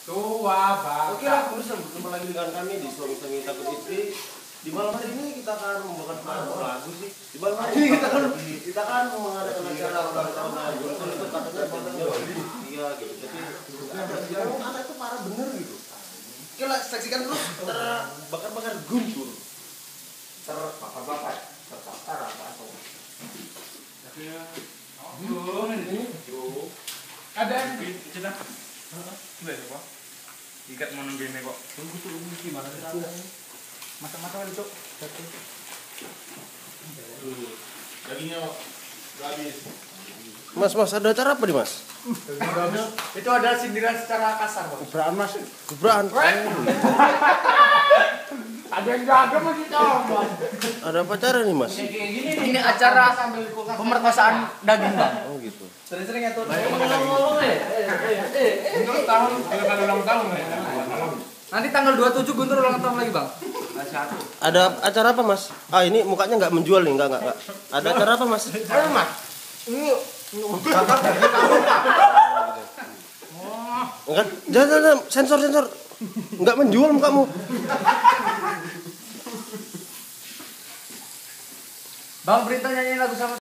Tua bang. Oke lah, pemirsa, bertemu lagi dengan kami di Suami Takut Istri. Di malam hari ini kita akan membawakan lagu sih. Di malam hari ini kita akan mengadakan acara ulang tahun Guntur itu katanya bapaknya iya gitu. Jadi anak itu parah bener gitu. Oke lah, saksikan terus terbakar-bakar Guntur. Terbakar-bakar. Terbakar apa tuh? Ada yang cerita. Boleh kok. Ikat mau nungguin kok. Tunggu gimana sih? Masa-masa itu. Dagingnya habis. Mas, ada acara apa nih, Mas? Itu adalah sindiran secara kasar, Bang. Gubraan, Mas. Gubraan. Ada yang jaga sama kita, Bang. Ada apa acara nih, Mas? Ini acara pemerkosaan daging, Bang. Oh gitu. Sering-sering ya tuh. Tahun ulang tahun ya. Nanti tanggal 27 Guntur ulang tahun lagi, Bang. Ada acara apa, Mas? Ah, ini mukanya nggak menjual nih, enggak. Ada acara apa, Mas? Ayo, Mas. Ini Enggak, jangan sensor. Enggak menjual mukamu. Bang, perintah nyanyiin lagu sama